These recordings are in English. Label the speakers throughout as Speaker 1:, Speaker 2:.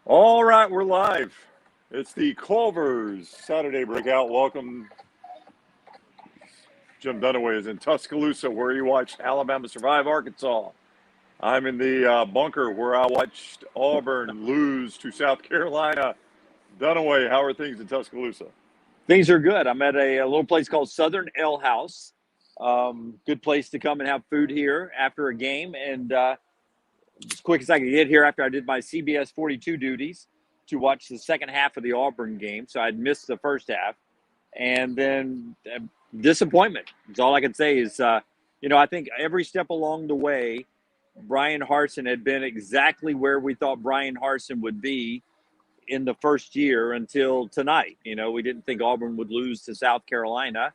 Speaker 1: All right, we're live. It's the Culver's Saturday Breakout. Welcome. Jim Dunaway is in Tuscaloosa, where he watched Alabama survive Arkansas. I'm in the bunker where I watched Auburn lose to South Carolina. Dunaway, how are things in Tuscaloosa?
Speaker 2: Things are good. I'm at a little place called Southern Ale House. Good place to come and have food here after a game. And as quick as I could get here after I did my CBS 42 duties to watch the second half of the Auburn game. So I'd missed the first half. And then disappointment. That's all I can say is, I think every step along the way, Brian Harsin had been exactly where we thought Brian Harsin would be in the first year until tonight. We didn't think Auburn would lose to South Carolina,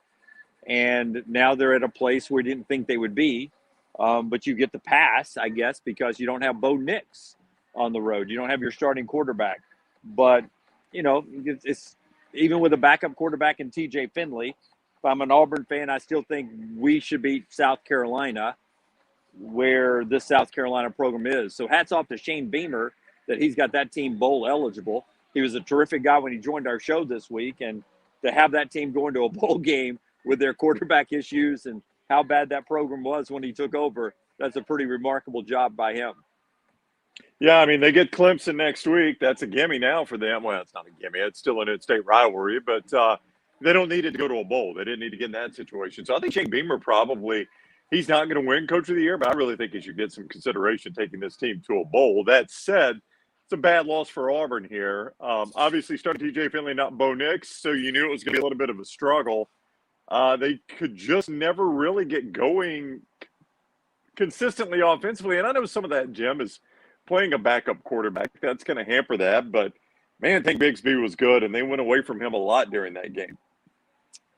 Speaker 2: and now they're at a place where we didn't think they would be. But you get the pass, I guess, because you don't have Bo Nix on the road. You don't have your starting quarterback. But, it's even with a backup quarterback in TJ Finley, if I'm an Auburn fan, I still think we should beat South Carolina where this South Carolina program is. So hats off to Shane Beamer that he's got that team bowl eligible. He was a terrific guy when he joined our show this week, and to have that team go into a bowl game with their quarterback issues and how bad that program was when he took over, that's a pretty remarkable job by him.
Speaker 1: Yeah, I mean, they get Clemson next week. That's a gimme now for them. Well, it's not a gimme. It's still an in-state rivalry, but they don't need it to go to a bowl. They didn't need to get in that situation. So I think Shane Beamer probably – he's not going to win Coach of the Year, but I really think he should get some consideration taking this team to a bowl. That said, it's a bad loss for Auburn here. Obviously, starting TJ Finley, not Bo Nix, so you knew it was going to be a little bit of a struggle. They could just never really get going consistently offensively. And I know some of that, Jim, is playing a backup quarterback. That's going to hamper that. But, man, I think Bigsby was good, and they went away from him a lot during that game.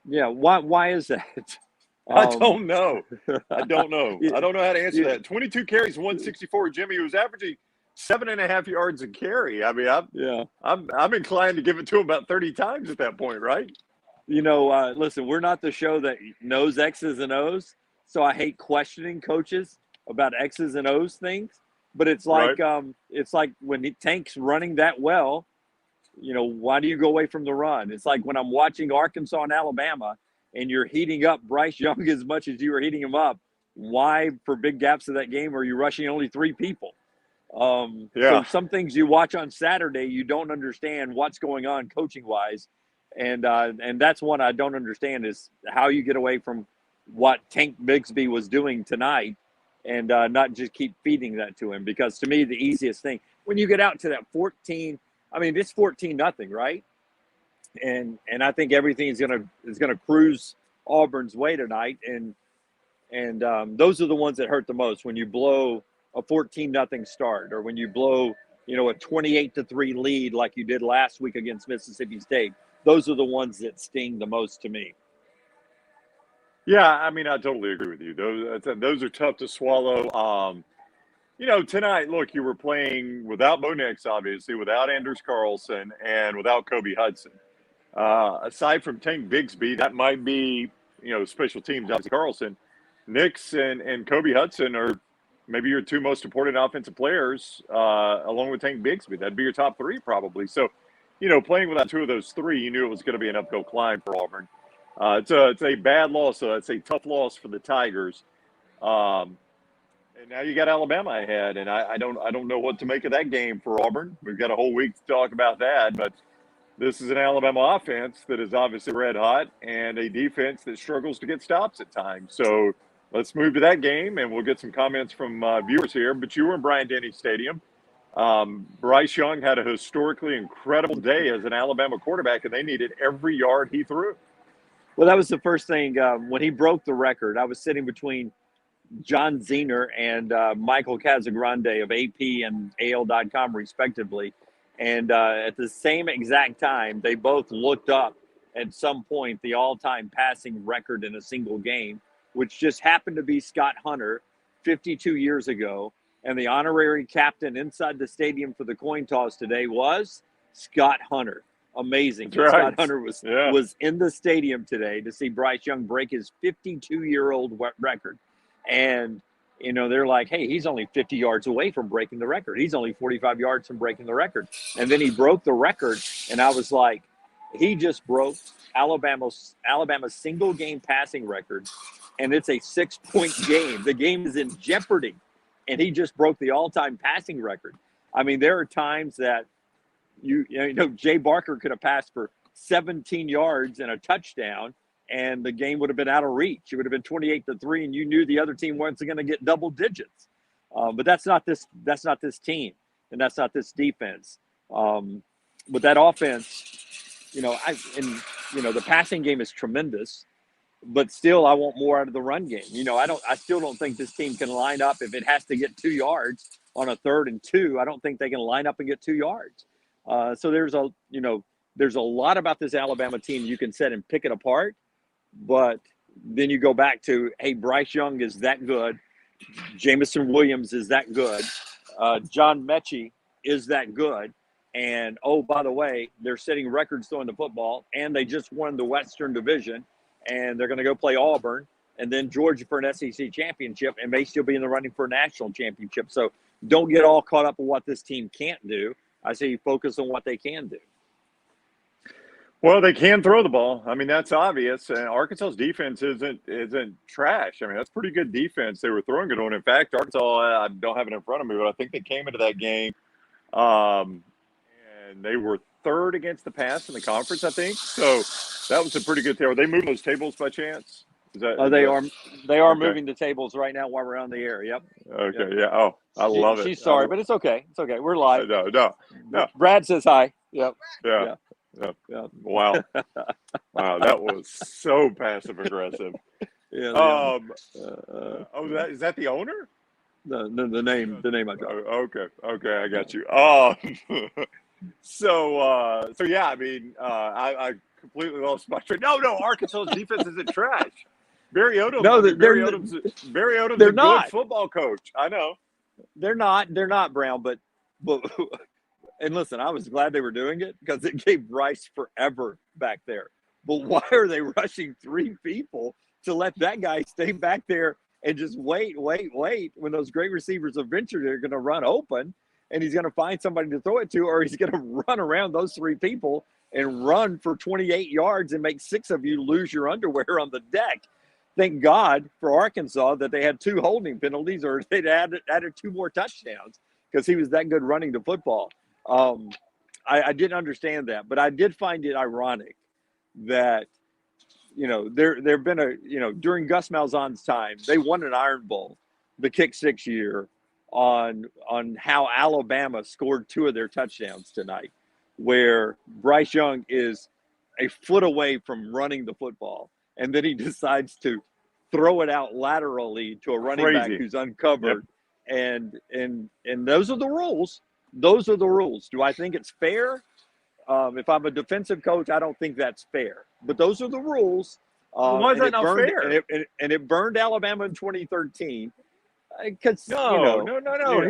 Speaker 2: Yeah, why is that?
Speaker 1: I don't know. I don't know how to answer that. 22 carries, 164. Jimmy was averaging 7.5 yards a carry. I mean, I'm inclined to give it to him about 30 times at that point, right?
Speaker 2: Listen, we're not the show that knows X's and O's, so I hate questioning coaches about X's and O's things. But it's like it's like when Tank's running that well, why do you go away from the run? It's like when I'm watching Arkansas and Alabama, and you're heating up Bryce Young as much as you were heating him up, why, for big gaps of that game, are you rushing only 3 people? So some things you watch on Saturday, you don't understand what's going on coaching-wise. And that's one I don't understand is how you get away from what Tank Bigsby was doing tonight and not just keep feeding that to him. Because to me, the easiest thing, when you get out to that 14, I mean, it's 14-0, right? And I think everything is gonna cruise Auburn's way tonight, and those are the ones that hurt the most when you blow a 14-0 start, or when you blow a 28-3 lead like you did last week against Mississippi State. Those are the ones that sting the most to me.
Speaker 1: Yeah, I mean, I totally agree with you. Those are tough to swallow. Tonight, look, you were playing without Bo Nix, obviously, without Anders Carlson, and without Kobe Hudson. Aside from Tank Bigsby, that might be, special teams, obviously Carlson. Nix and Kobe Hudson are maybe your 2 most important offensive players, along with Tank Bigsby. That'd be your top 3 probably. So, playing without 2 of those 3, you knew it was going to be an uphill climb for Auburn. It's a bad loss, so it's a tough loss for the Tigers. And now you got Alabama ahead, and I don't know what to make of that game for Auburn. We've got a whole week to talk about that, but this is an Alabama offense that is obviously red hot and a defense that struggles to get stops at times. So let's move to that game, and we'll get some comments from viewers here. But you were in Bryant-Denny Stadium. Bryce Young had a historically incredible day as an Alabama quarterback, and they needed every yard he threw.
Speaker 2: Well, that was the first thing. When he broke the record, I was sitting between John Zener and Michael Casagrande of AP and AL.com, respectively. And at the same exact time, they both looked up at some point the all-time passing record in a single game, which just happened to be Scott Hunter 52 years ago. And the honorary captain inside the stadium for the coin toss today was Scott Hunter. Amazing.
Speaker 1: Right.
Speaker 2: Scott Hunter was in the stadium today to see Bryce Young break his 52-year-old record. And they're like, hey, he's only 50 yards away from breaking the record. He's only 45 yards from breaking the record. And then he broke the record. And I was like, he just broke Alabama's single game passing record. And it's a 6-point game. The game is in jeopardy. And he just broke the all-time passing record. I mean, there are times that Jay Barker could have passed for 17 yards and a touchdown, and the game would have been out of reach. It would have been 28-3, and you knew the other team wasn't going to get double digits. But that's not this team, and that's not this defense. But that offense, the passing game is tremendous, but still I want more out of the run game. I still don't think this team can line up if it has to get 2 yards on a 3rd and 2. I don't think they can line up and get 2 yards. So there's a lot about this Alabama team you can set and pick it apart, but then you go back to, hey, Bryce Young is that good, Jamison Williams is that good, John Mechie is that good, and oh, by the way, they're setting records throwing the football, and they just won the Western Division, and they're going to go play Auburn, and then Georgia for an SEC championship, and may still be in the running for a national championship. So don't get all caught up in what this team can't do. I say you focus on what they can do.
Speaker 1: Well, they can throw the ball. I mean, that's obvious. And Arkansas's defense isn't trash. I mean, that's pretty good defense they were throwing it on. In fact, Arkansas, I don't have it in front of me, but I think they came into that game and they were 3rd against the pass in the conference, I think. So that was a pretty good thing. Are they moving those tables by chance?
Speaker 2: They are moving the tables right now while we're on the air. Yep.
Speaker 1: Okay.
Speaker 2: Yep.
Speaker 1: Yeah. Oh, I love it.
Speaker 2: She's sorry, but it's okay. It's okay. We're live.
Speaker 1: No.
Speaker 2: Brad says hi. Yep.
Speaker 1: Yeah. Wow. Wow. That was so passive aggressive.
Speaker 2: Yeah.
Speaker 1: Is that the owner?
Speaker 2: The name I dropped.
Speaker 1: Okay. I got you. So yeah. I mean, I completely lost my train. No. Arkansas's defense isn't trash. Barry Odom's a good football coach. I know.
Speaker 2: They're not, Brown, but and listen, I was glad they were doing it because it gave Bryce forever back there. But why are they rushing 3 people to let that guy stay back there and just wait when those great receivers eventually are going to run open and he's going to find somebody to throw it to, or he's going to run around those 3 people and run for 28 yards and make 6 of you lose your underwear on the deck. Thank God for Arkansas that they had 2 holding penalties, or they'd added 2 more touchdowns because he was that good running the football. I didn't understand that, but I did find it ironic that, there've been during Gus Malzahn's time, they won an Iron Bowl, the kick 6 year, on how Alabama scored 2 of their touchdowns tonight, where Bryce Young is a foot away from running the football. And then he decides to throw it out laterally to a running back who's uncovered. Yep. And those are the rules. Those are the rules. Do I think it's fair? If I'm a defensive coach, I don't think that's fair. But those are the rules.
Speaker 1: Why is that not fair?
Speaker 2: And it burned Alabama in 2013.
Speaker 1: No.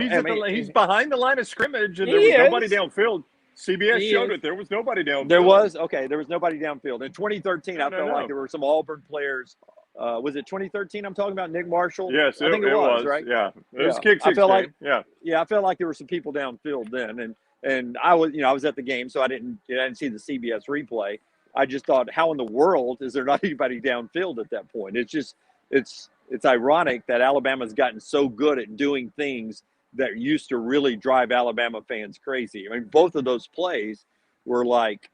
Speaker 1: He's behind the line of scrimmage, and there was nobody downfield. CBS showed it. There was nobody downfield.
Speaker 2: There was nobody downfield. In 2013, I felt like there were some Auburn players. Was it 2013 I'm talking about? Nick Marshall?
Speaker 1: Yes, I think it was, right? Yeah. It was kick 6
Speaker 2: I felt like there were some people downfield then. And I was at the game, so I didn't see the CBS replay. I just thought, how in the world is there not anybody downfield at that point? It's ironic that Alabama's gotten so good at doing things that used to really drive Alabama fans crazy. I mean, both of those plays were like,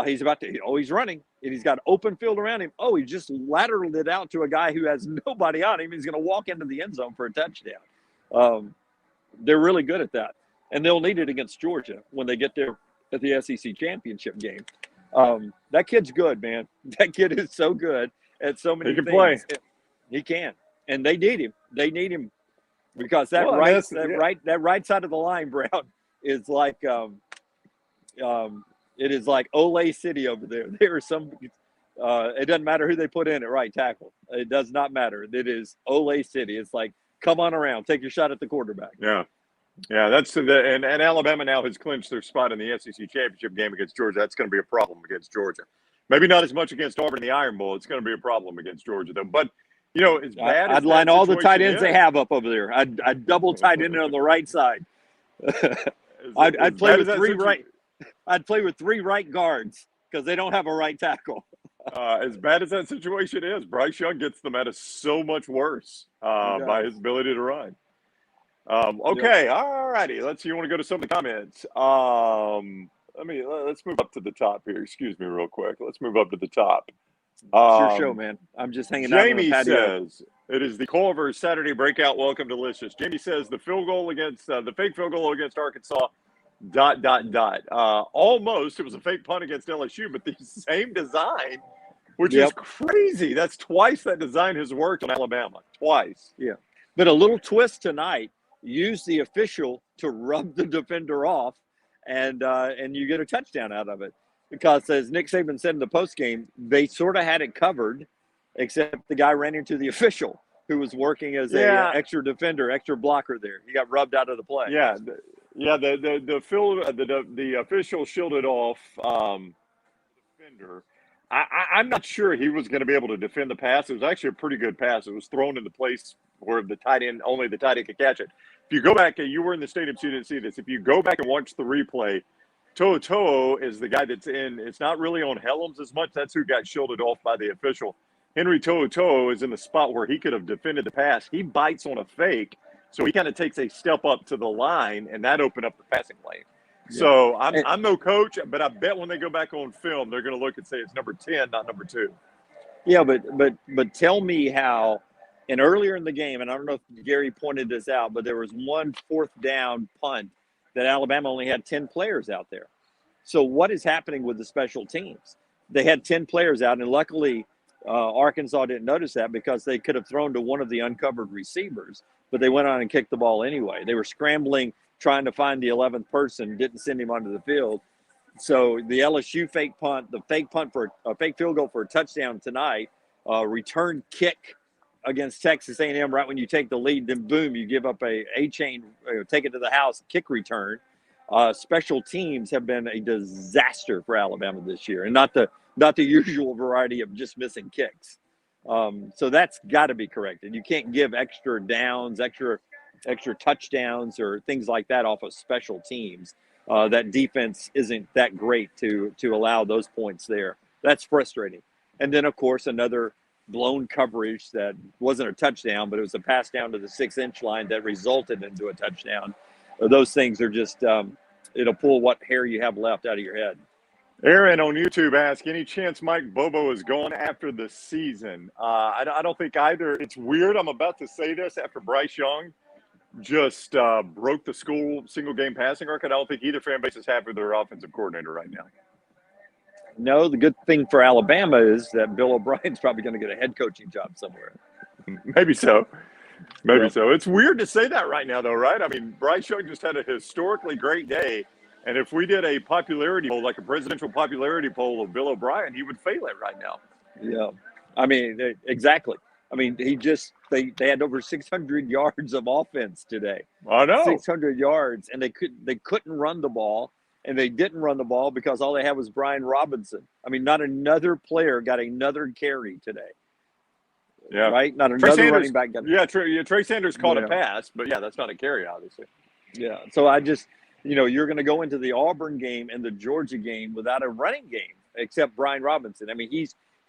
Speaker 2: he's running, and he's got open field around him. Oh, he just lateraled it out to a guy who has nobody on him. He's going to walk into the end zone for a touchdown. They're really good at that, and they'll need it against Georgia when they get there at the SEC championship game. That kid's good, man. That kid is so good at so many things.
Speaker 1: He can play.
Speaker 2: He can, and they need him. They need him. Because that right side of the line, Brown, is like it is like Ole City over there. There are some. It doesn't matter who they put in at right tackle. It does not matter. It is Ole City. It's like, come on around, take your shot at the quarterback.
Speaker 1: Yeah. That's and Alabama now has clinched their spot in the SEC championship game against Georgia. That's going to be a problem against Georgia. Maybe not as much against Auburn in the Iron Bowl. It's going to be a problem against Georgia, though. But You know, as bad as
Speaker 2: I'd line
Speaker 1: that
Speaker 2: all the tight
Speaker 1: situation
Speaker 2: ends they
Speaker 1: is,
Speaker 2: have up over there. I'd double tight end on the right side.
Speaker 1: as
Speaker 2: I'd play
Speaker 1: bad as
Speaker 2: with
Speaker 1: that
Speaker 2: three right. I'd play with 3 right guards because they don't have a right tackle.
Speaker 1: as bad as that situation is, Bryce Young gets them at a so much worse by his ability to run. Okay, all righty. You want to go to some of the comments? Let's move up to the top here. Excuse me, real quick. Let's move up to the top.
Speaker 2: It's your show, man. I'm just hanging out on the
Speaker 1: Jamie
Speaker 2: patio.
Speaker 1: says it is the Culver Saturday breakout. Welcome to Delicious. Jamie says the field goal against the fake field goal against Arkansas. ... Almost it was a fake punt against LSU, but the same design, which is crazy. That's twice that design has worked on Alabama. Twice.
Speaker 2: Yeah, but a little twist tonight. Use the official to rub the defender off, and you get a touchdown out of it. Because as Nick Saban said in the postgame, they sort of had it covered, except the guy ran into the official who was working as a extra defender, extra blocker there. He got rubbed out of the play.
Speaker 1: Yeah, the official shielded off defender. I'm not sure he was going to be able to defend the pass. It was actually a pretty good pass. It was thrown in the place where only the tight end could catch it. If you go back, you were in the stadium, so you didn't see this. If you go back and watch the replay, To'o is the guy that's in. It's not really on Helms as much. That's who got shielded off by the official. Henry To'o is in the spot where he could have defended the pass. He bites on a fake, so he kind of takes a step up to the line, and that opened up the passing lane. Yeah. So I'm no coach, but I bet when they go back on film, they're going to look and say it's number 10, not number 2.
Speaker 2: Yeah, but tell me how. And earlier in the game, and I don't know if Gary pointed this out, but there was one 4th down punt that Alabama only had 10 players out there. So what is happening with the special teams? They had 10 players out, and luckily Arkansas didn't notice that because they could have thrown to one of the uncovered receivers, but they went on and kicked the ball anyway. They were scrambling, trying to find the 11th person, didn't send him onto the field. So the LSU fake punt, the fake punt for a fake field goal for a touchdown tonight, return kick against Texas A&M right when you take the lead, then boom, you give up a chain, take it to the house, kick return. Special teams have been a disaster for Alabama this year, and not the usual variety of just missing kicks. So that's got to be corrected. You can't give extra downs, extra touchdowns, or things like that off of special teams. That defense isn't that great to allow those points there. That's frustrating. And then, of course, another blown coverage that wasn't a touchdown, but it was a pass down to the 6-inch line that resulted into a touchdown. Those things are just it'll pull what hair you have left out of your head.
Speaker 1: Aaron on YouTube asked, any chance Mike Bobo is gone after the season? I don't think either. It's weird. I'm about to say this after Bryce Young just broke the school single-game passing record. I don't think either fan base is happy with their offensive coordinator right now.
Speaker 2: No, the good thing for Alabama is that Bill O'Brien's probably going to get a head coaching job somewhere.
Speaker 1: Maybe so. Maybe so. It's weird to say that right now, though, right? I mean, Bryce Young just had a historically great day. And if we did a popularity poll, like a presidential popularity poll of Bill O'Brien, he would fail it right now.
Speaker 2: Yeah. I mean, exactly. I mean, they had over 600 yards of offense today.
Speaker 1: I know.
Speaker 2: 600 yards, and they couldn't run the ball, and they didn't run the ball because all they had was Brian Robinson. I mean, not another player got another carry today.
Speaker 1: Yeah.
Speaker 2: Right? Not another running back got
Speaker 1: Trey Sanders caught a pass, but that's not a carry, obviously.
Speaker 2: Yeah. So I just, you're going to go into the Auburn game and the Georgia game without a running game except Brian Robinson. I mean,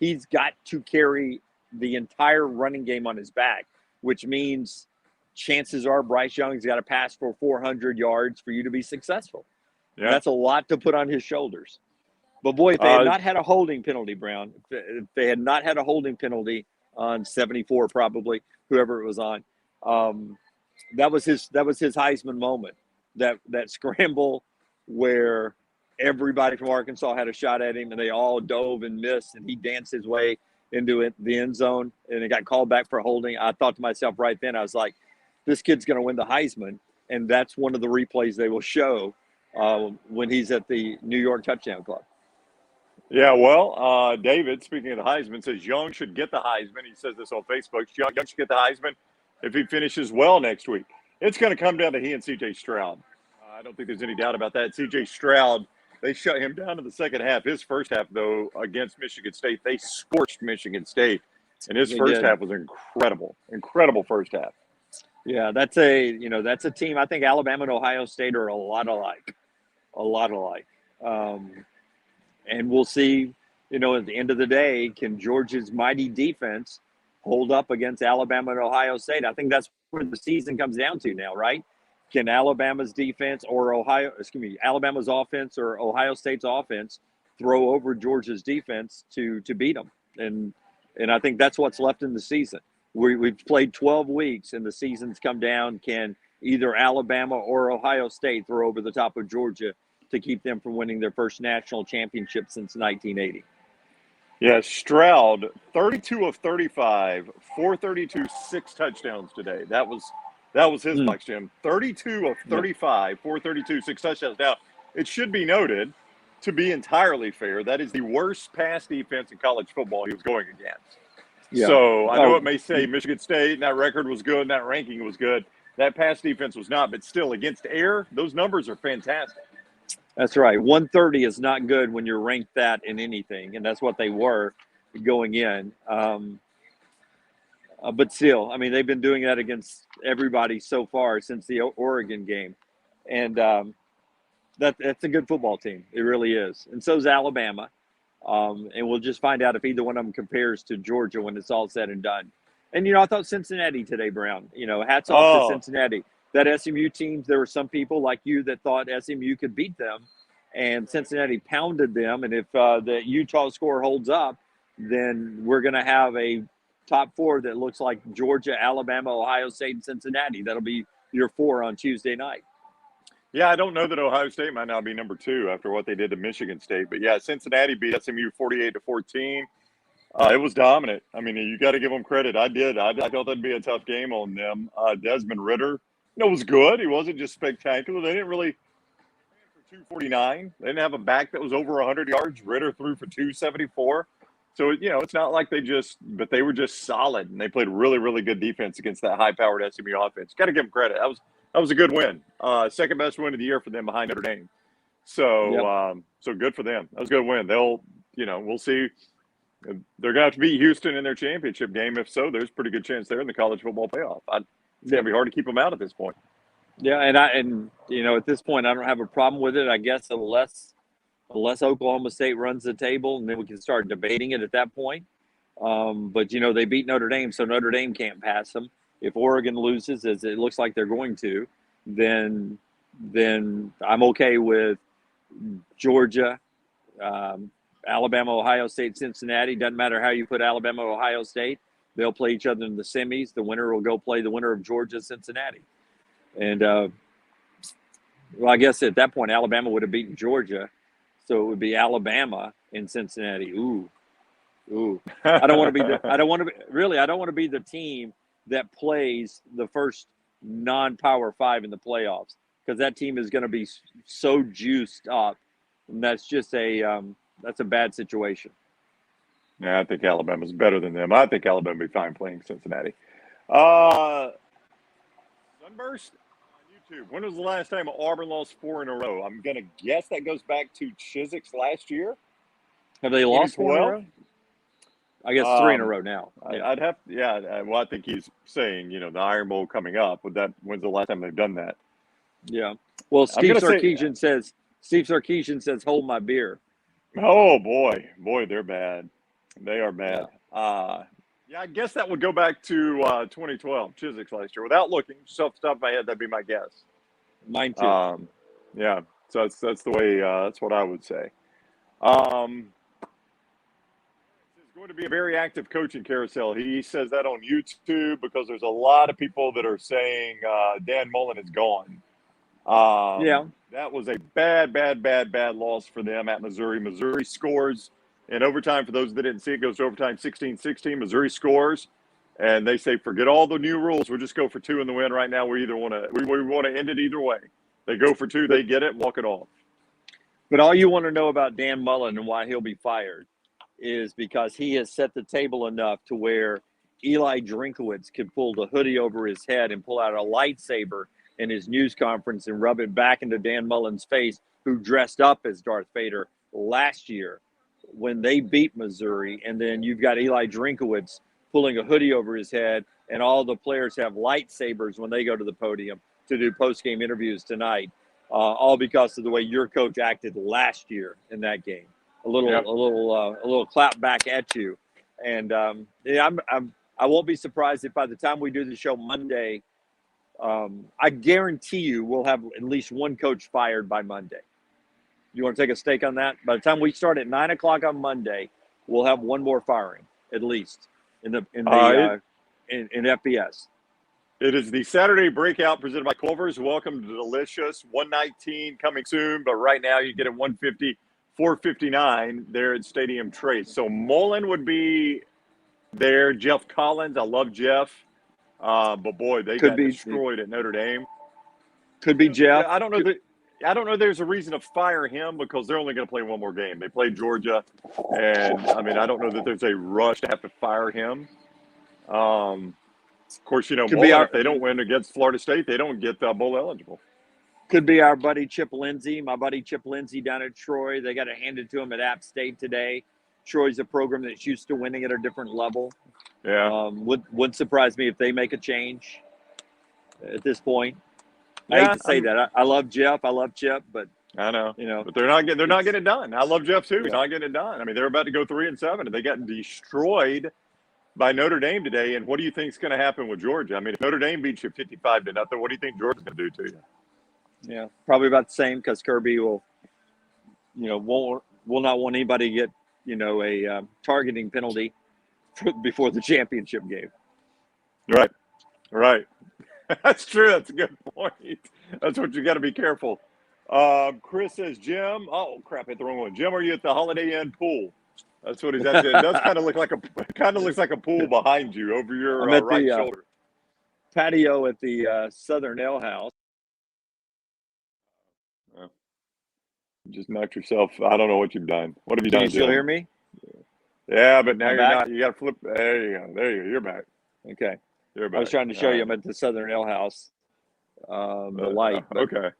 Speaker 2: he's got to carry the entire running game on his back, which means chances are Bryce Young's got to pass for 400 yards for you to be successful. Yeah. That's a lot to put on his shoulders. But boy, if they had not had a holding penalty, Brown, if they had not had a holding penalty on 74, probably whoever it was on, that was his Heisman moment. That scramble where everybody from Arkansas had a shot at him and they all dove and missed, and he danced his way into the end zone and it got called back for holding. I thought to myself right then, I was like, this kid's going to win the Heisman. And that's one of the replays they will show when he's at the New York Touchdown Club.
Speaker 1: Yeah, well, David, speaking of the Heisman, says Young should get the Heisman. He says this on Facebook. Young should get the Heisman if he finishes well next week. It's going to come down to he and C.J. Stroud. I don't think there's any doubt about that. C.J. Stroud, they shut him down in the second half. His first half, though, against Michigan State, they scorched Michigan State. And his
Speaker 2: They
Speaker 1: first
Speaker 2: did.
Speaker 1: half was incredible first half.
Speaker 2: Yeah, that's a team. I think Alabama and Ohio State are a lot alike, a lot alike. Um, and we'll see. At the end of the day, can Georgia's mighty defense hold up against Alabama and Ohio State? I think that's where the season comes down to now, right? Can Alabama's defense or Alabama's offense or Ohio State's offense throw over Georgia's defense to beat them? And I think that's what's left in the season. We've played 12 weeks and the season's come down. Can either Alabama or Ohio State throw over the top of Georgia to keep them from winning their first national championship since 1980?
Speaker 1: Yeah, Stroud, 32 of 35, 432, 6 touchdowns today. That was his box, Jim. 32 of 35, 432, 6 touchdowns. Now, it should be noted, to be entirely fair, that is the worst pass defense in college football he was going against.
Speaker 2: Yeah.
Speaker 1: So I know it may say Michigan State, and that record was good, and that ranking was good. That pass defense was not, but still, against air, those numbers are fantastic.
Speaker 2: That's right. 130 is not good when you're ranked that in anything, and that's what they were going in. But still, I mean, they've been doing that against everybody so far since the Oregon game, and that's a good football team. It really is, and so is Alabama. And we'll just find out if either one of them compares to Georgia when it's all said and done. And I thought Cincinnati today, Brown. Hats off to Cincinnati. That SMU team, there were some people like you that thought SMU could beat them, and Cincinnati pounded them. And if the Utah score holds up, then we're going to have a top four that looks like Georgia, Alabama, Ohio State, and Cincinnati. That'll be your four on Tuesday night.
Speaker 1: Yeah, I don't know that Ohio State might now be number 2 after what they did to Michigan State. But, yeah, Cincinnati beat SMU 48-14. It was dominant. I mean, you got to give them credit. I did. I thought that'd be a tough game on them. Desmond Ridder, was good. He wasn't just spectacular. They didn't really for 249. They didn't have a back that was over 100 yards. Ridder threw for 274. So, it's not like but they were just solid, and they played really, really good defense against that high-powered SMU offense. Got to give them credit. That was a good win. Second best win of the year for them behind Notre Dame. So, so good for them. That was a good win. We'll see. They're going to have to beat Houston in their championship game. If so, there's a pretty good chance they're in the college football playoff. It's going to be hard to keep them out at this point.
Speaker 2: Yeah, and at this point, I don't have a problem with it. I guess unless Oklahoma State runs the table, and then we can start debating it at that point. But they beat Notre Dame, so Notre Dame can't pass them. If Oregon loses, as it looks like they're going to, then I'm okay with Georgia, Alabama, Ohio State, Cincinnati. Doesn't matter how you put Alabama, Ohio State. They'll play each other in the semis. The winner will go play the winner of Georgia, Cincinnati. And, I guess at that point, Alabama would have beaten Georgia. So it would be Alabama and Cincinnati. Ooh. I don't want to be the team that plays the first non-Power 5 in the playoffs, because that team is going to be so juiced up, and that's just that's a bad situation.
Speaker 1: Yeah, I think Alabama's better than them. I think Alabama will be fine playing Cincinnati. Sunburst on YouTube. When was the last time Auburn lost 4 in a row? I'm going to guess that goes back to Chiswick's last year.
Speaker 2: Have they lost 4 in a row? I guess 3 in a row now.
Speaker 1: Yeah. I'd have, well, I think he's saying, the Iron Bowl coming up. When's the last time they've done that?
Speaker 2: Yeah. Well, Steve Sarkisian says, hold my beer.
Speaker 1: Oh, boy, they're bad. They are bad. Yeah, I guess that would go back to 2012, Chiswick's last year. Without looking, just off the top of my head, that'd be my guess.
Speaker 2: Mine too.
Speaker 1: Yeah, so that's the way. That's what I would say. It's going to be a very active coaching carousel. He says that on YouTube because there's a lot of people that are saying Dan Mullen is gone. That was a bad loss for them at Missouri. Missouri scores in overtime. For those that didn't see it, goes to overtime 16-16. Missouri scores, and they say, forget all the new rules. We'll just go for 2 in the win right now. We want to end it either way. They go for 2, they get it, walk it off.
Speaker 2: But all you want to know about Dan Mullen and why he'll be fired is because he has set the table enough to where Eli Drinkowitz could pull the hoodie over his head and pull out a lightsaber in his news conference and rub it back into Dan Mullen's face, who dressed up as Darth Vader last year when they beat Missouri. And then you've got Eli Drinkowitz pulling a hoodie over his head, and all the players have lightsabers when they go to the podium to do post-game interviews tonight, all because of the way your coach acted last year in that game. A little clap back at you, and I won't be surprised if by the time we do the show Monday, I guarantee you we'll have at least one coach fired by Monday. You want to take a stake on that? By the time we start at 9 o'clock on Monday, we'll have one more firing at least in FBS.
Speaker 1: It is the Saturday Breakout presented by Culver's. Welcome to Delicious. 119 coming soon, but right now you get it 150, 459 there at Stadium Trace. So Mullen would be there. Jeff Collins, I love Jeff, but boy, they got destroyed at Notre Dame.
Speaker 2: Could be Jeff.
Speaker 1: I don't know. There's a reason to fire him because they're only going to play one more game. They play Georgia, and I mean I don't know that there's a rush to have to fire him. Of course, Mullen, if they don't win against Florida State, they don't get bowl eligible.
Speaker 2: Could be our buddy Chip Lindsey, my buddy Chip Lindsey down at Troy. They got it handed to him at App State today. Troy's a program that's used to winning at a different level.
Speaker 1: Yeah.
Speaker 2: Wouldn't surprise me if they make a change at this point.
Speaker 1: Yeah,
Speaker 2: I hate to say that. I love Jeff. I love Chip, but
Speaker 1: I know. But they're not getting it done. I love Jeff too. He's not getting it done. I mean, they're about to go 3-7, and they got destroyed by Notre Dame today. And what do you think is going to happen with Georgia? I mean, if Notre Dame beats you 55-0, what do you think Georgia's going to do to you?
Speaker 2: Yeah, probably about the same because Kirby will not want anybody to get a targeting penalty before the championship game.
Speaker 1: Right. That's true. That's a good point. That's what you got to be careful. Chris says, Jim. Oh crap! Hit the wrong one. Jim, are you at the Holiday Inn pool? That's what he's at. It does kind of looks like a pool behind you over your right shoulder.
Speaker 2: Patio at the Southern Ale House.
Speaker 1: Just knocked yourself. I don't know what you've done. What have you done?
Speaker 2: Can you still hear me?
Speaker 1: Yeah, but now you're not. You got to flip. There you go. You're back.
Speaker 2: Okay.
Speaker 1: You're back.
Speaker 2: I was trying to show you. I'm at the Southern Ale House. The light.
Speaker 1: Okay.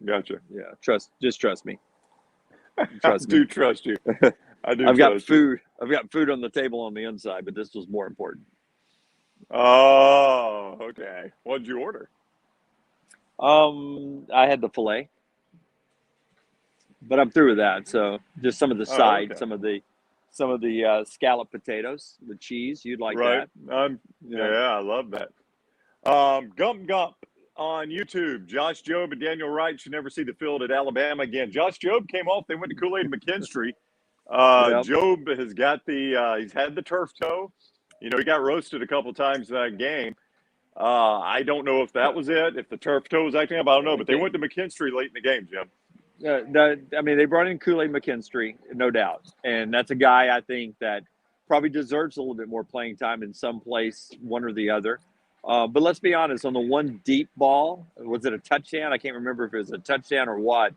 Speaker 1: Gotcha.
Speaker 2: Yeah. Just trust me.
Speaker 1: I do trust you.
Speaker 2: I've got food on the table on the inside, but this was more important.
Speaker 1: Oh, okay. What'd you order?
Speaker 2: I had the filet, but I'm through with that. So just some of the sides,
Speaker 1: okay.
Speaker 2: some of the scalloped potatoes, the cheese. You'd like that?
Speaker 1: Yeah, I love that. Gump on YouTube. Josh Jobe and Daniel Wright should never see the field at Alabama again. Josh Jobe came off. They went to Kool-Aid McKinstry. Jobe has got he's had the turf toe. He got roasted a couple times in that game. I don't know if that was it, if the turf toe was acting up. I don't know, but they went to McKinstry late in the game, Jim.
Speaker 2: They brought in Kool-Aid McKinstry, no doubt. And that's a guy I think that probably deserves a little bit more playing time in some place, one or the other. But let's be honest, on the one deep ball, was it a touchdown? I can't remember if it was a touchdown or what.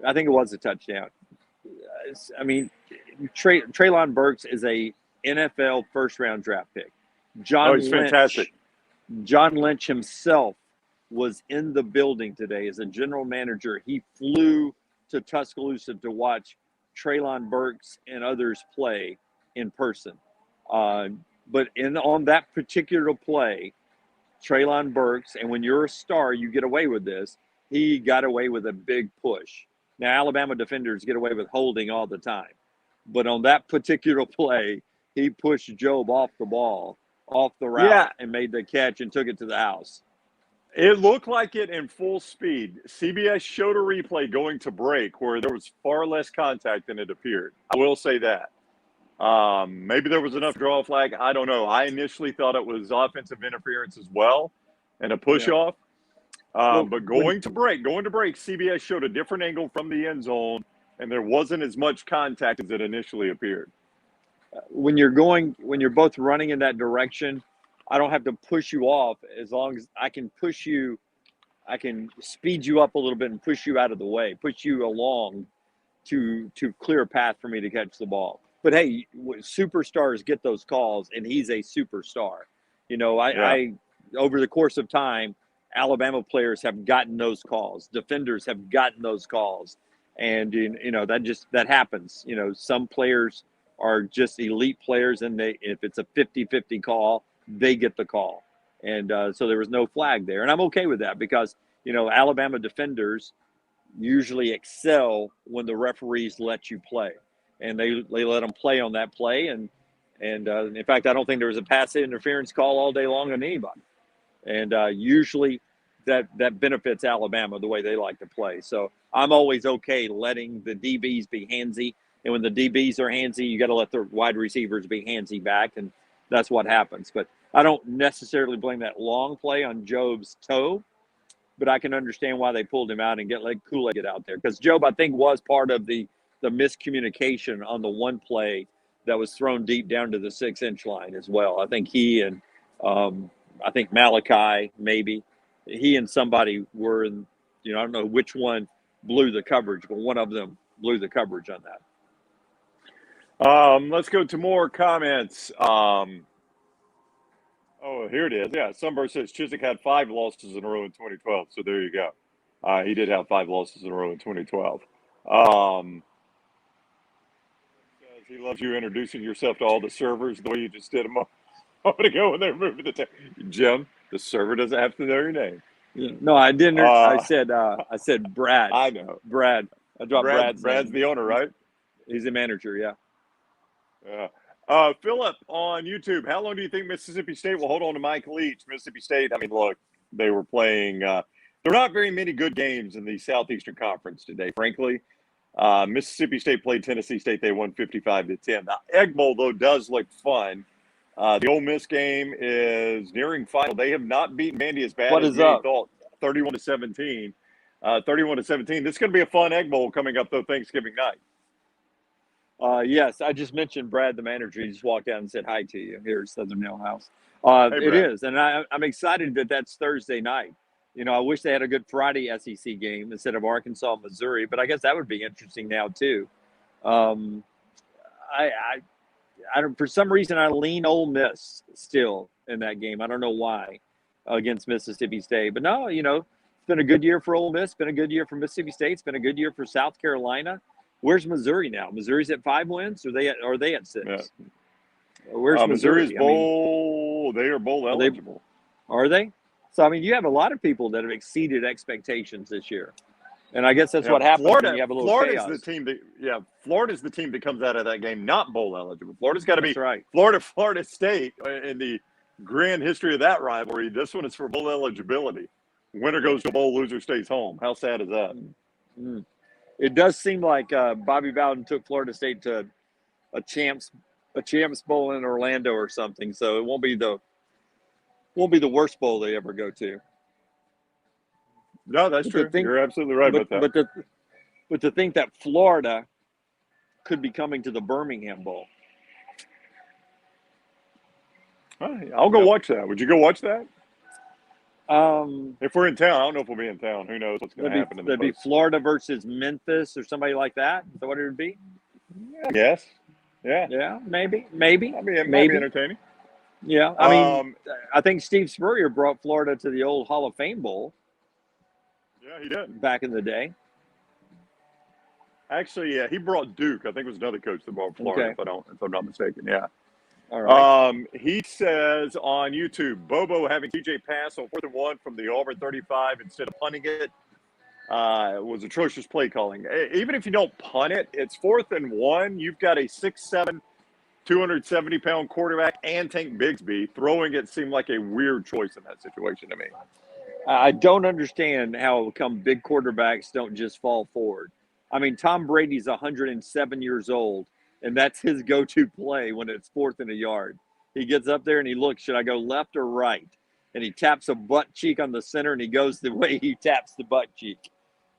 Speaker 2: I think it was a touchdown. I mean, Treylon Burks is a NFL first-round draft pick.
Speaker 1: He's fantastic.
Speaker 2: John Lynch himself was in the building today as a general manager. He flew to Tuscaloosa to watch Treylon Burks and others play in person. But on that particular play, Treylon Burks, and when you're a star, you get away with this. He got away with a big push. Now, Alabama defenders get away with holding all the time. But on that particular play, he pushed Jobe off the ball, off the route, and made the catch and took it to the house.
Speaker 1: It looked like it in full speed. CBS showed a replay going to break where there was far less contact than it appeared. I will say that. Maybe there was enough draw flag. I don't know. I initially thought it was offensive interference as well and a push off. But going to break, CBS showed a different angle from the end zone, and there wasn't as much contact as it initially appeared.
Speaker 2: When you're both running in that direction, I don't have to push you off as long as I can push you. I can speed you up a little bit and push you out of the way, push you along to clear a path for me to catch the ball. But hey, superstars get those calls, and he's a superstar. I over the course of time, Alabama players have gotten those calls. Defenders have gotten those calls, and that happens. Some players are just elite players, and if it's a 50-50 call, they get the call. And so there was no flag there. And I'm okay with that because, Alabama defenders usually excel when the referees let you play. And they let them play on that play. And in fact, I don't think there was a pass interference call all day long on anybody. And usually that benefits Alabama the way they like to play. So I'm always okay letting the DBs be handsy. And when the DBs are handsy, you got to let the wide receivers be handsy back. And that's what happens. But I don't necessarily blame that long play on Job's toe, but I can understand why they pulled him out and let Kool-Aid get out there. Because Job, I think, was part of the miscommunication on the one play that was thrown deep down to the 6-inch line as well. I think he and I think Malachi, maybe, he and somebody were in, I don't know which one blew the coverage, but one of them blew the coverage on that.
Speaker 1: Let's go to more comments. Oh, here it is. Yeah, Sunburst says Chiswick had 5 losses in a row in 2012. So there you go. He did have 5 losses in a row in 2012. Says he loves you introducing yourself to all the servers the way you just did a moment ago when they were moving the Jim, the server doesn't have to know your name.
Speaker 2: Yeah. No, I didn't. I said Brad.
Speaker 1: I know.
Speaker 2: Brad. I dropped Brad's
Speaker 1: name. The owner, right?
Speaker 2: He's the manager, yeah.
Speaker 1: Yeah. Philip on YouTube, how long do you think Mississippi State will hold on to Mike Leach? Mississippi State, I mean, look, they were playing there are not very many good games in the Southeastern Conference today, frankly. Mississippi State played Tennessee State. They won 55-10. The Egg Bowl, though, does look fun. The Ole Miss game is nearing final. They have not beaten Vandy as bad as they thought, 31-17. 31-17. This is going to be a fun Egg Bowl coming up, though, Thanksgiving night.
Speaker 2: Yes, I just mentioned Brad, the manager. He just walked out and said hi to you here at Southern Hill House.
Speaker 1: Hey,
Speaker 2: it is, and I'm excited that that's Thursday night. I wish they had a good Friday SEC game instead of Arkansas, Missouri, but I guess that would be interesting now too. I don't, for some reason, I lean Ole Miss still in that game. I don't know why against Mississippi State, but no, it's been a good year for Ole Miss. It's been a good year for Mississippi State. It's been a good year for South Carolina. Where's Missouri now? Missouri's at 5 wins, or are they at 6? Yeah. Where's Missouri?
Speaker 1: Missouri's bowl. They are bowl eligible.
Speaker 2: Are they? So you have a lot of people that have exceeded expectations this year, and I guess that's what happens when you have a little chaos.
Speaker 1: Florida's the team that comes out of that game not bowl eligible. Florida's got to be
Speaker 2: right.
Speaker 1: Florida State in the grand history of that rivalry. This one is for bowl eligibility. Winner goes to bowl, loser stays home. How sad is that?
Speaker 2: Mm-hmm. It does seem like Bobby Bowden took Florida State to a champs bowl in Orlando or something, so it won't be the worst bowl they ever go to.
Speaker 1: No, that's true. You're absolutely right about that.
Speaker 2: But to think that Florida could be coming to the Birmingham Bowl.
Speaker 1: I'll go watch that. Would you go watch that? If we're in town, I don't know if we'll be in town. Who knows what's going to happen in the
Speaker 2: That'd be Florida versus Memphis or somebody like that. Is that what it would be?
Speaker 1: Yes. Yeah.
Speaker 2: Yeah, maybe.
Speaker 1: It might be entertaining.
Speaker 2: Yeah. I think Steve Spurrier brought Florida to the old Hall of Fame Bowl.
Speaker 1: Yeah, he did.
Speaker 2: Back in the day.
Speaker 1: Actually, yeah, he brought Duke. I think it was another coach that brought Florida, if I'm not mistaken. Yeah.
Speaker 2: All right.
Speaker 1: He says on YouTube, Bobo having TJ pass on 4th and 1 from the Auburn 35 instead of punting it was atrocious play calling. Even if you don't punt it, it's 4th and 1. You've got a 6'7", 270-pound quarterback and Tank Bigsby. Throwing it seemed like a weird choice in that situation to me.
Speaker 2: I don't understand how come big quarterbacks don't just fall forward. Tom Brady's 107 years old. And that's his go-to play when it's 4th and a yard. He gets up there and he looks, should I go left or right? And he taps a butt cheek on the center and he goes the way he taps the butt cheek.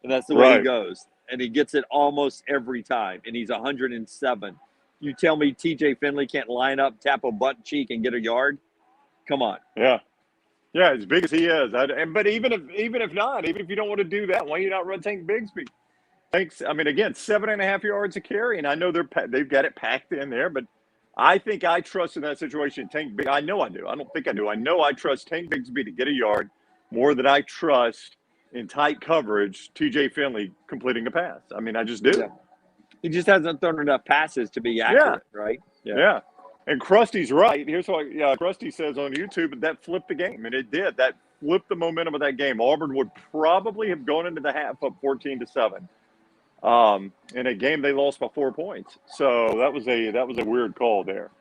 Speaker 2: And that's the way he goes. And he gets it almost every time. And he's 107. You tell me TJ Finley can't line up, tap a butt cheek, and get a yard? Come on.
Speaker 1: Yeah. Yeah, as big as he is. But even if not, even if you don't want to do that, why you not run Tank Bigsby? Thanks. Again, 7.5 yards a carry, and I know they've got it packed in there, but I think I trust in that situation Tank Bigsby. I know I do. I don't think I do. I know I trust Tank Bigsby to get a yard more than I trust in tight coverage TJ Finley completing a pass. I just do.
Speaker 2: He just hasn't thrown enough passes to be accurate, right?
Speaker 1: Yeah. And Krusty's right. Here's what Krusty says on YouTube, that flipped the game, and it did. That flipped the momentum of that game. Auburn would probably have gone into the half up 14-7. In a game they lost by 4 points. So that was a weird call there.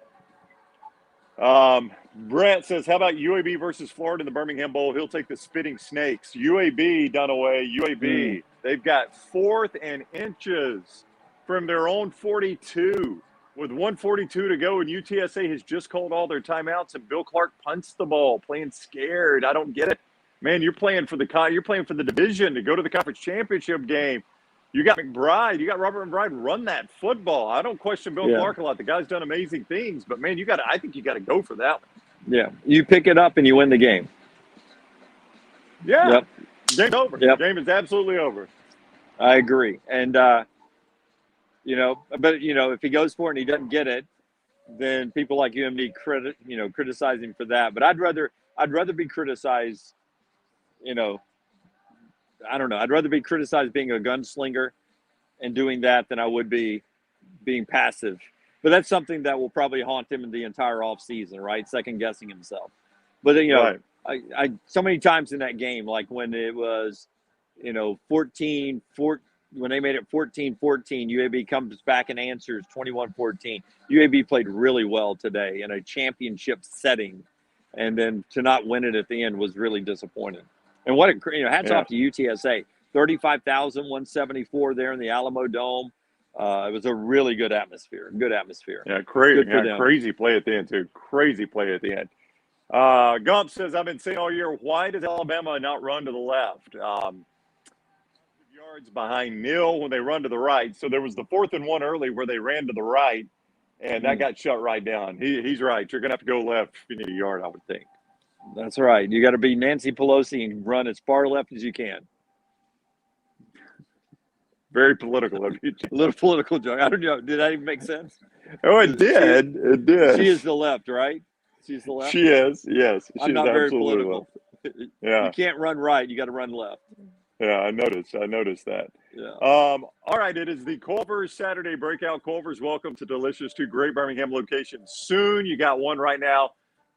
Speaker 1: Brett says, how about UAB versus Florida in the Birmingham Bowl? He'll take the Spitting Snakes. UAB, Dunaway, UAB. They've got 4th and inches from their own 42 with 1:42 to go, and UTSA has just called all their timeouts, and Bill Clark punts the ball, playing scared. I don't get it. Man, you're playing for the division to go to the conference championship game. You got McBride. You got Robert McBride run that football. I don't question Bill Clark a lot. The guy's done amazing things, but man, I think you got to go for that one.
Speaker 2: Yeah, you pick it up and you win the game.
Speaker 1: Yeah, game's over.
Speaker 2: Yep.
Speaker 1: Game is absolutely over.
Speaker 2: I agree, and if he goes for it and he doesn't get it, then people like UMD criticize him for that. But I'd rather be criticized. I don't know. I'd rather be criticized being a gunslinger and doing that than I would be being passive. But that's something that will probably haunt him in the entire offseason, right? Second guessing himself. But I so many times in that game, like when it was, 14, when they made it 14-14, UAB comes back and answers 21-14. UAB played really well today in a championship setting, and then to not win it at the end was really disappointing. And hats off to UTSA. 35,174 there in the Alamo Dome. It was a really good atmosphere.
Speaker 1: Yeah, crazy play at the end, too. Crazy play at the end. Gump says, I've been saying all year, why does Alabama not run to the left? Yards behind Neal when they run to the right. So there was the 4th and 1 early where they ran to the right, and that got shut right down. He's right. You're going to have to go left if you need a yard, I would think.
Speaker 2: That's right. You got to be Nancy Pelosi and run as far left as you can.
Speaker 1: Very political of you.
Speaker 2: A little political joke. I don't know. Did that even make sense?
Speaker 1: Oh, it did. It did.
Speaker 2: She is the left, right? She's the left?
Speaker 1: She is, yes.
Speaker 2: I'm not very political.
Speaker 1: Yeah.
Speaker 2: You can't run right. You got to run left.
Speaker 1: Yeah, I noticed that.
Speaker 2: Yeah.
Speaker 1: All right, it is the Culver's Saturday Breakout. Culver's, welcome to Delicious, 2 great Birmingham locations. Soon, you got one right now.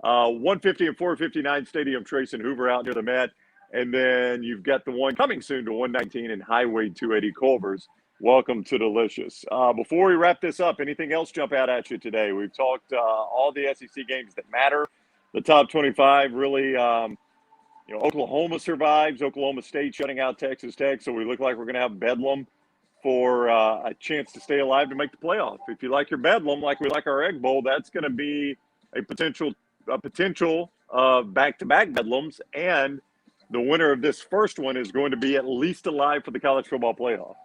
Speaker 1: 150 and 459 Stadium Trace and Hoover out near the Met. And then you've got the one coming soon to 119 and Highway 280 Culver's. Welcome to Delicious. Before we wrap this up, anything else jump out at you today? We've talked all the SEC games that matter. The top 25 really, Oklahoma survives. Oklahoma State shutting out Texas Tech. So we look like we're going to have Bedlam for a chance to stay alive to make the playoff. If you like your Bedlam, like we like our Egg Bowl, that's going to be a potential back-to-back Bedlams, and the winner of this first one is going to be at least alive for the college football playoff.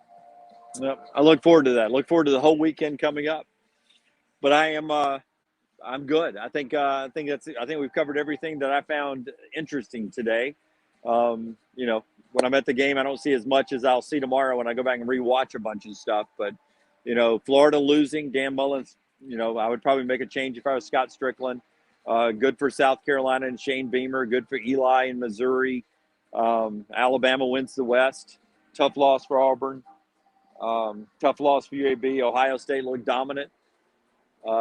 Speaker 2: Yep. I look forward to that. Look forward to the whole weekend coming up. But I'm good. I think we've covered everything that I found interesting today. When I'm at the game, I don't see as much as I'll see tomorrow when I go back and rewatch a bunch of stuff. But Florida losing, Dan Mullins. I would probably make a change if I was Scott Strickland. Good for South Carolina and Shane Beamer. Good for Eli in Missouri. Alabama wins the West. Tough loss for Auburn. Tough loss for UAB. Ohio State looked dominant.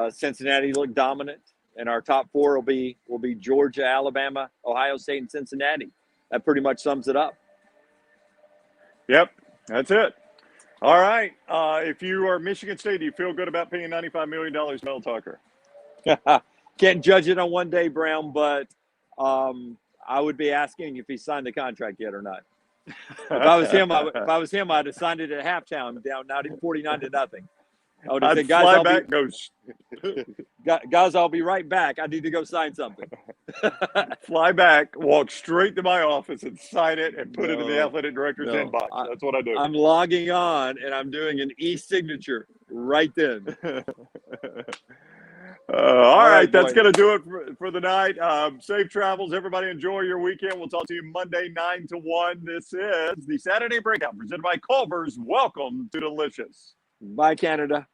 Speaker 2: Cincinnati looked dominant. And our top 4 will be Georgia, Alabama, Ohio State, and Cincinnati. That pretty much sums it up.
Speaker 1: Yep, that's it. All right. If you are Michigan State, do you feel good about paying $95 million to Mel Tucker?
Speaker 2: Can't judge it on one day, Brown, but I would be asking if he signed the contract yet or not. If I was him, I'd have signed it at halftime, down 49-0. I would have said, guys, I'll be right back. I need to go sign something.
Speaker 1: Fly back, walk straight to my office and sign it and put it in the athletic director's inbox. That's what I do.
Speaker 2: I'm logging on and I'm doing an e-signature right then.
Speaker 1: All right, that's going to do it for the night. Safe travels. Everybody enjoy your weekend. We'll talk to you Monday, 9 to 1. This is the Saturday Breakout presented by Culver's. Welcome to Delicious.
Speaker 2: Bye, Canada.